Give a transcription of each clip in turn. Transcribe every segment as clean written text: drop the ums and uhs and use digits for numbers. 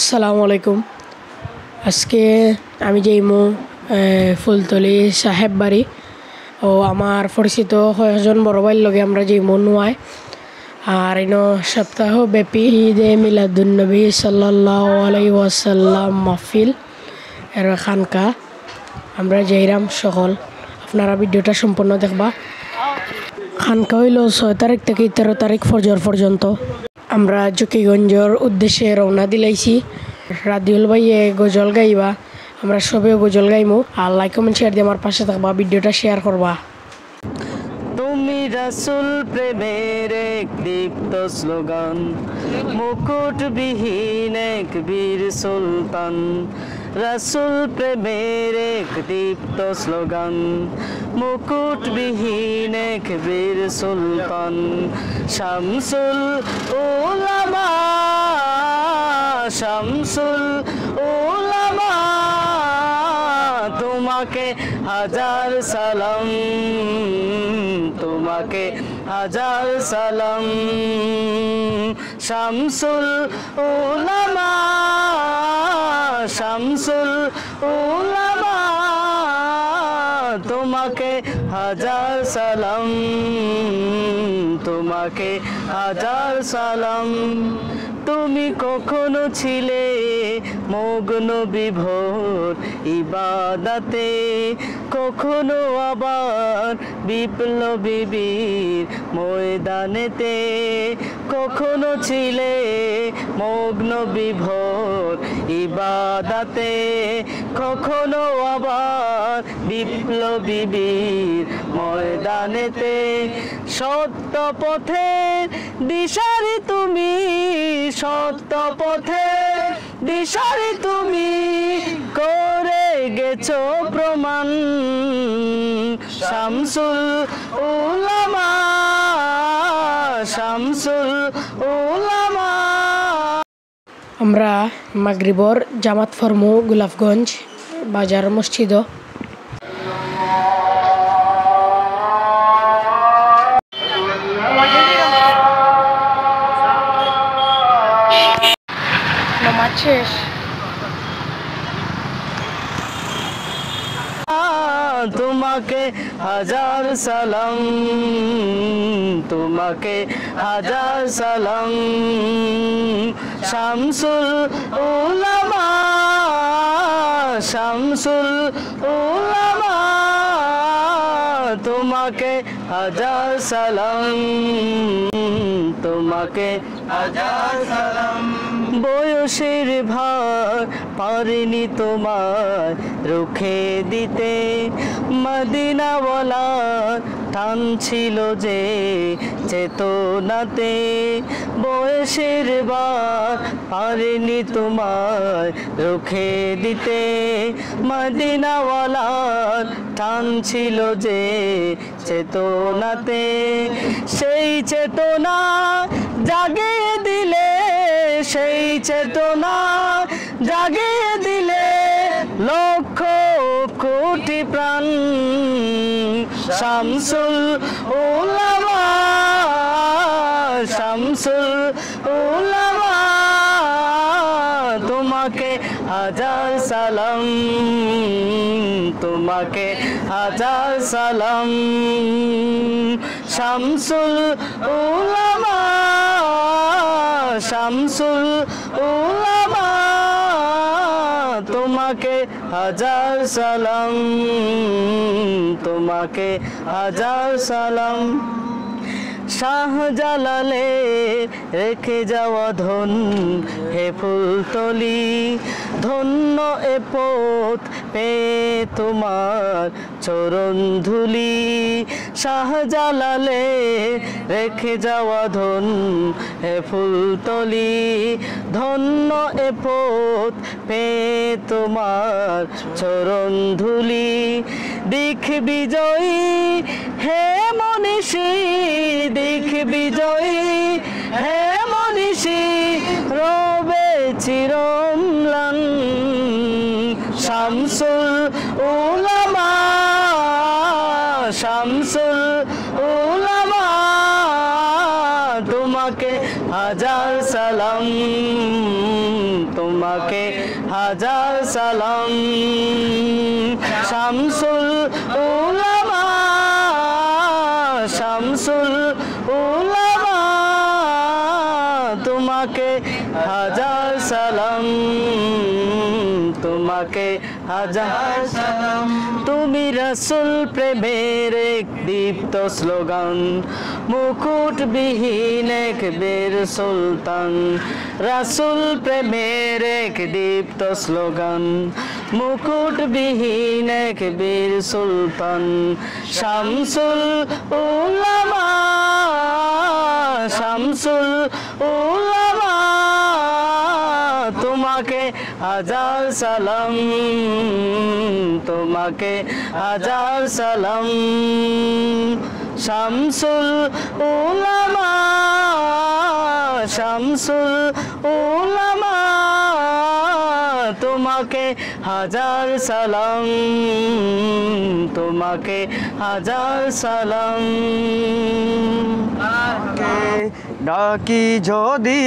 আসসালামু আলাইকুম। আজকে আমি যাইমু ফুলতলি সাহেব বাড়ি ও আমার পরিচিত কয়েকজন বড় ভাইয়ের লগে আমরা যাইমু নোয়ায়। আর ইনো সপ্তাহ ব্যাপী ঈদে মিলাদুন্নবী সাল্লাল্লাহু আলাইহি ওয়াসাল্লাম মাহফিল এর খানকা আমরা যাইরাম সকল। আপনারা ভিডিওটা সম্পূর্ণ দেখবা। খানকা হইল 6 তারিখ থেকে 13 তারিখ ফজর পর্যন্ত। আমরা জকিগঞ্জের উদ্দেশ্যে রওনা দিলাইছি। রাদিউল ভাইয়ে গজল গাইবা, আমরা সবে গজল গাইমু। আর লাইক কমেন্ট শেয়ার দিয়ে আমার পাশে থাকবা, ভিডিওটা শেয়ার করবা। তুমি রাসূল প্রেমের এক দীপ্ত স্লোগান, মুকুটবিহীন এক বীর সুলতান। রাসূল প্রেমের এক দীপ্ত স্লোগান, মুকুটবিহীন এক বীর সুলতান। শামসুল উলামা, শামসুল উলামা, তোমাকে হাজার সালাম, তোমাকে হাজার সালাম। শামসুল উলামা, শামসুল উলামা, তোমাকে হাজার সালাম, তোমাকে হাজার সালাম। তুমি কখনো ছিলে মগ্ন বিভোর ইবাদতে, কখনো আবার বিপ্লবী বীর ময়দানেতে। কখনো ছিলে মগ্ন বিভোর ইবাদতে, কখনো আবার বিপ্লবী বীর ময়দানেতে। সত্য পথের দিশারি তুমি, সত্য পথের দিশারি তুমি, করে গেছো প্রমাণ। শামসুল উলামা, শামসুল উলামা। আমরা মাগরিবর জামাত ফরমু গোলাপগঞ্জ বাজার মসজিদ। নামাজ শেষ। তোমাকে হাজার সালাম, তোমাকে হাজার সালাম। শামসুল উলামা, শামসুল উলামা, তোমাকে হাজার সালাম, তোমাকে হাজার সালাম। বয়সের ভার পারেনি তোমার রুখে দিতে, মদিনাওয়ালার টান ছিল যে চেতনাতে। বয়সের ভার পারেনি তোমার রুখে দিতে, মদিনাওয়ালার টান ছিল যে চেতনাতে। সেই চেতনা জাগিয়ে দিলে, সেই চেতনা জাগিয়ে দিলে লক্ষ কোটি প্রাণ। শামসুল উলামা, শামসুল উলামা, তোমাকে হাজার সালাম, তোমাকে হাজার সালাম। শামসুল উলামা, শামসুল উলামা, তোমাকে হাজার সালাম, তোমাকে হাজার সালাম। শাহজালালে রেখে যাওয়া ধন হে ফুলতলি, ধন্য এ পথ পেয়ে তোমার চরণ ধুলি। শাহজালালে রেখে যাওয়া ধন হে ফুলতলি, ধন্য এ পথ পেয়ে তোমার চরণ ধুলি। দিক বিজয়ী হে মনীষী, দিক বিজয়ী হে মনীষী, রবে চিরম্লান। শামসুল উলামা, শামসুল উলামা, তোমাকে হাজার সালাম, তোমাকে তোমাকে হাজার সালাম শামসুল উলামা শামসুল উলামা তোমাকে হাজার সালাম তোমাকে হাজার সালাম তুমি রাসূল প্রেমের এক দীপ্ত স্লোগান মুকুটবিহীন এক বীর সুলতান রাসূল প্রেমের এক দীপ্ত স্লোগান মুকুটবিহীন এক বীর সুলতান শামসুল উলামা শামসুল উলামা তোমাকে হাজার সালাম তোমাকে হাজার সালাম শামসুল উলামা শামসুল উলামা তোমাকে হাজার সালাম তোমাকে হাজার সালাম ডাকি যদি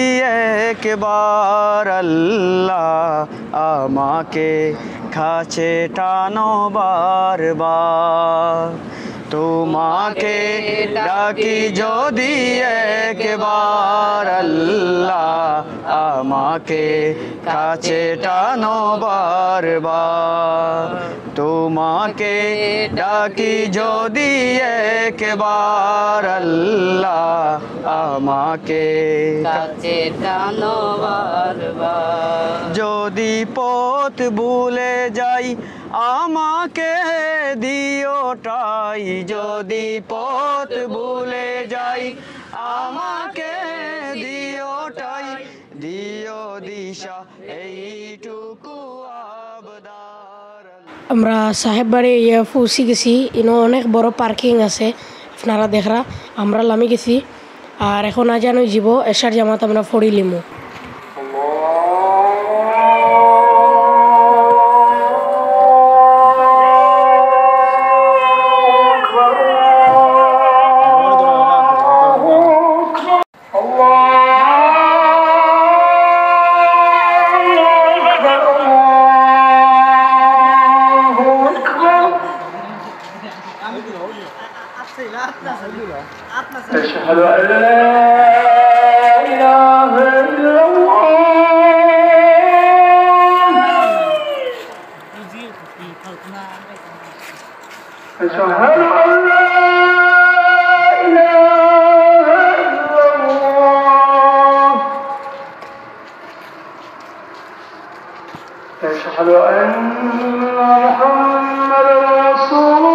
একবার আল্লাহ আমাকে কাছে টানো বারবার তোমাকে ডাকি যদি একবার আল্লাহ আমাকে কাছে টানো বারবার তোমাকে ডাকি যদি একবার আল্লাহ আমাকে কাছে টানো বারবার যদি পথ ভুলে যাই আমাকে দিওটাই যদি পথ ভুলে যাই আমাকে দিওটাই দিও দিশা এইটুকু আবদার। আমরা সাহেব বাড়ি পৌঁছে গেছি ইনো অনেক বড় পার্কিং আছে আপনারা দেখরা আমরা লামি গেছি আর এখন আজান হয়ে যাব এশার জামাত আমরা পড়িলিমু أشهد أن لا إله إلا الله أشهد أن لا إله إلا الله أشهد أن محمدا رسول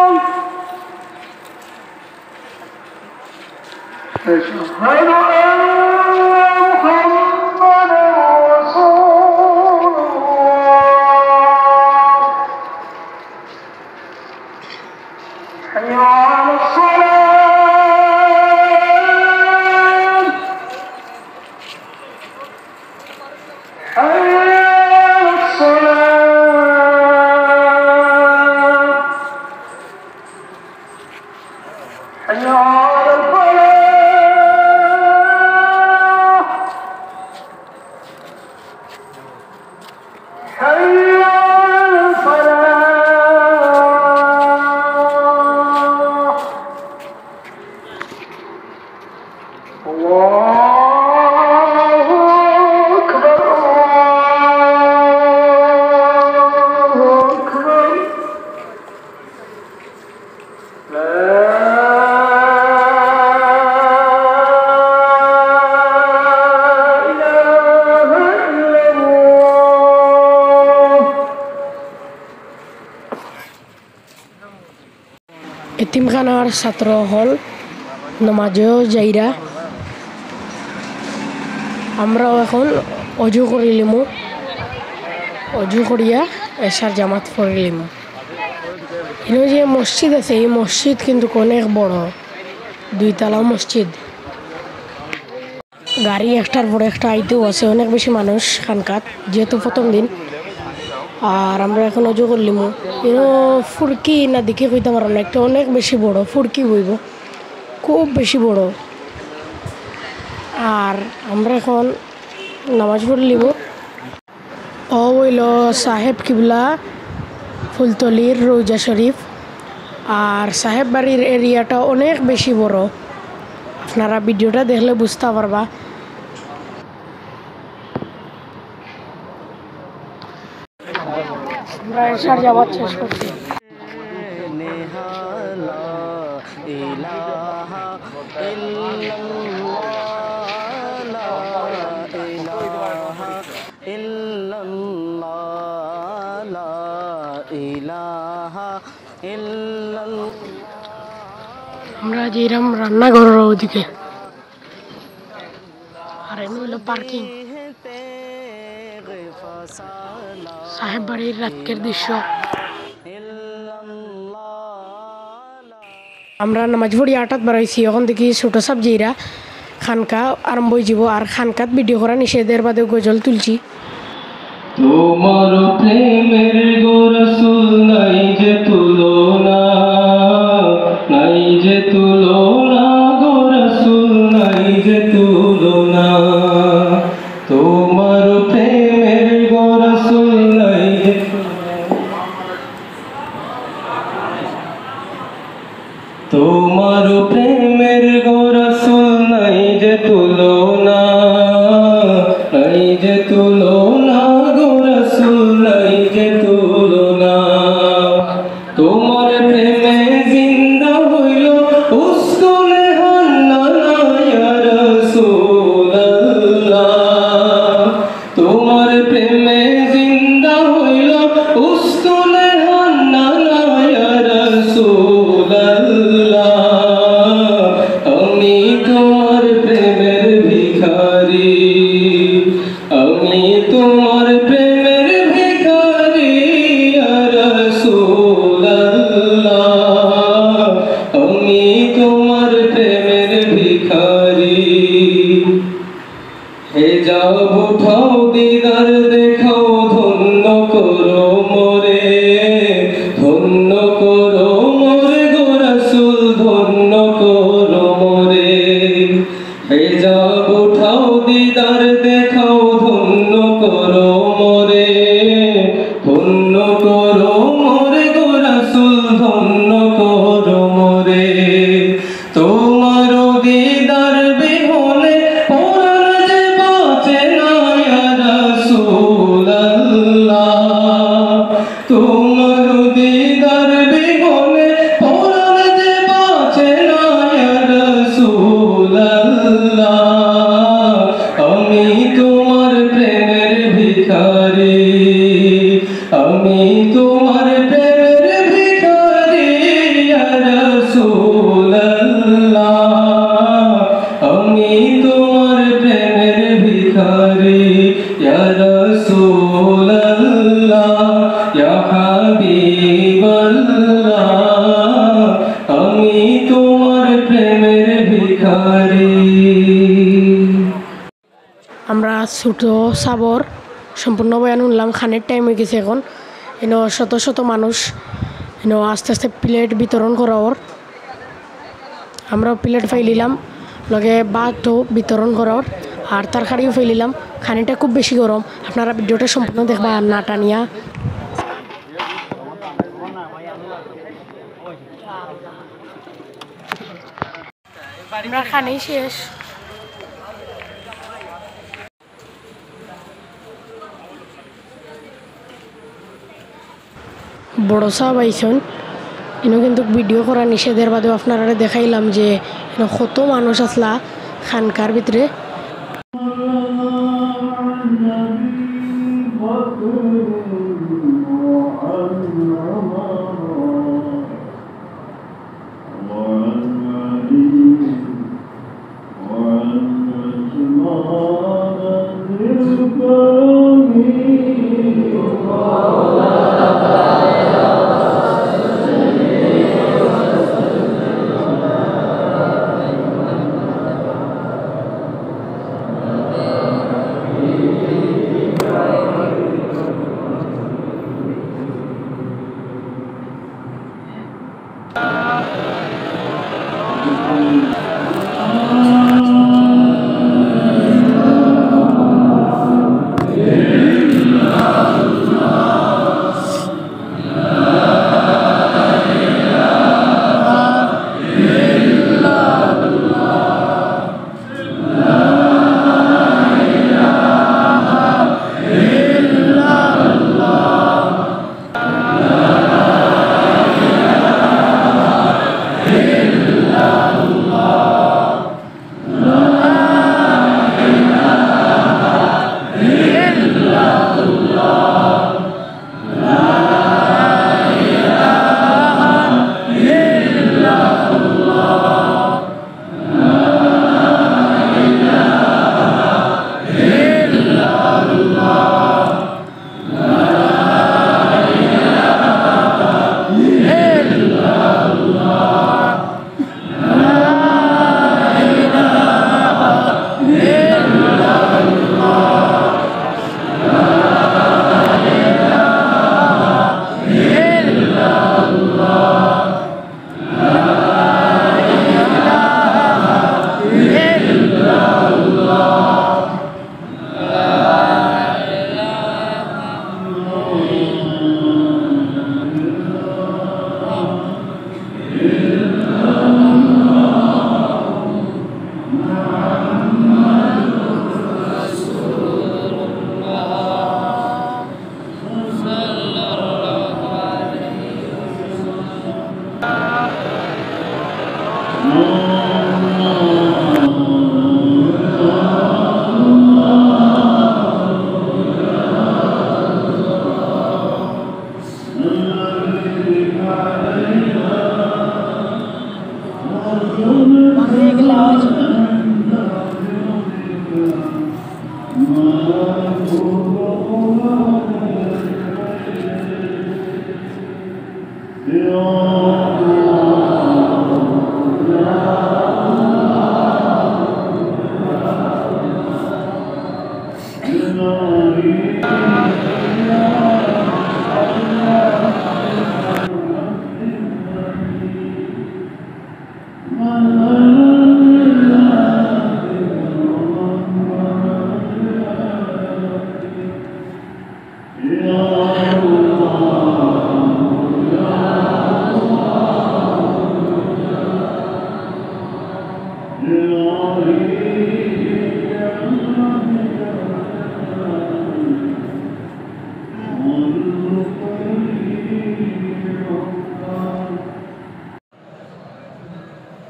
الله أشهد أن محمدا رسول الله حي على الصلاة حي على الصلاة حي على الفلاح حي على الفلاح الله أكبر الله أكبر لا إله إلا الله এতিমখানার ছাত্র হল নমাজেও যাইরা আমরাও এখন অজু করিলিমু অজু করিয়া এশার জামাত পড়িলিমু এখানে যে মসজিদ আছে এই মসজিদ কিন্তু অনেক বড় দুইতলা মসজিদ গাড়ি একটার পর একটা আইতেও আছে অনেক বেশি মানুষ খানকাত যেহেতু প্রথম দিন আর আমরা এখন অজু করলিমু এনো ফুরকি না দেখে কইতে পারো না একটা অনেক বেশি বড় ফুরকি বইব খুব বেশি বড় আর আমরা এখন নামাজ পড়ে নিব। ও হইল সাহেব কিবলা ফুলতলির রোজা শরীফ। আর সাহেব বাড়ির এরিয়াটা অনেক বেশি বড়, আপনারা ভিডিওটা দেখলে বুঝতে পারবা। আমরা এসার যাওয়ার শেষ করছি। আমরা যেরাম রান্নাঘরের ওদিকে, আর এমনি হলো পার্কিং। সাহেব বাড়ির রাতের দৃশ্য। আমরা নামাজ পড়ি 8টাত বাড়াইছি, এখন দেখি ছোট সাবজিরা খানকা আরম্ভ হয়ে যাব। আর খানকাত ভিডিও করা নিষেধের বাদে গজল তুলছি। তোমার প্রেমের গো রাসূল নাই যে তুলনা, নাই যে তুলনা গো রাসূল নাই যে তুলনা। তোমার প্রেমের গো রাসূল নাই যে, তোমার প্রেমের গো রাসূল নাই যে তুলনা, নাই যে তুলনা গো রাসূল নাই যে তুলনা। তোমার প্রেমে জিন্দা হইল উস্কুনে হান্নানা ইয়া রাসূলুল্লাহ। তোমার প্রেমে জিন্দা হইল উস্কুনে হান্নানা ইয়া রাসূলুল্লাহ। আমি তোমার প্রেমের ভিখারি, আমি তোমার প্রেমের ভিখারি ইয়া রাসূলুল্লাহ। আমি তোমার প্রেমের ভিখারি। হেজাব উঠাও দিদার দেখাও, ধন্য করো মোরে, ধন্য করো মোরে গো রাসূল, ধন্য করো মোরে। হেজাব উঠাও দিদার দেখাও, ধন্য করো মোরে, ধন্য করো মোরে গো রাসূল, ধন্য করো মোরে। তোমার দিদার বিহনে পরাণ যে বাঁচে না ইয়া রাসূলুল্লাহ। তোমার দিদার বিহনে পরাণ যে বাঁচে না ইয়া রাসূলুল্লাহ। আমি তোমার প্রেমের ভিখারি, আমি তোমার প্রেমের ভিখারি ইয়া রাসূলুল্লাহ। আমি তোমার প্রেমের ভিখারি ইয়া রাসূলুল্লাহ, ইয়া হাবিবাল্লাহ। আমি তোমার প্রেমের ভিখারি। আমরা ছোট সাবর সম্পূর্ণ বয়ান শুনলাম। খানের টাইম হয়ে গেছে এখন। শত শত মানুষ আস্তে আস্তে প্লেট বিতরণ করা ওর। আমরা প্লেট ফাইলিলাম, লগে ভাতও বিতরণ করা ওর, আর তরকারিও ফাইলিলাম। খানিটা খুব বেশি গরম, আপনারা ভিডিওটা সম্পূর্ণ দেখবা আর না টানিয়া। আমরা খানেই শেষ। বড় সাহেব আইসন, কিন্তু ভিডিও করা নিষেধের বাদেও আপনারা দেখাইলাম যে কত মানুষ আসলা খানকার ভিতরে।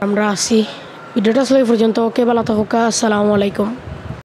আমরা আসি ভিডিওটা আসলে এই পর্যন্ত। ওকে, ভালো থাকুক। আসসালামু আলাইকুম।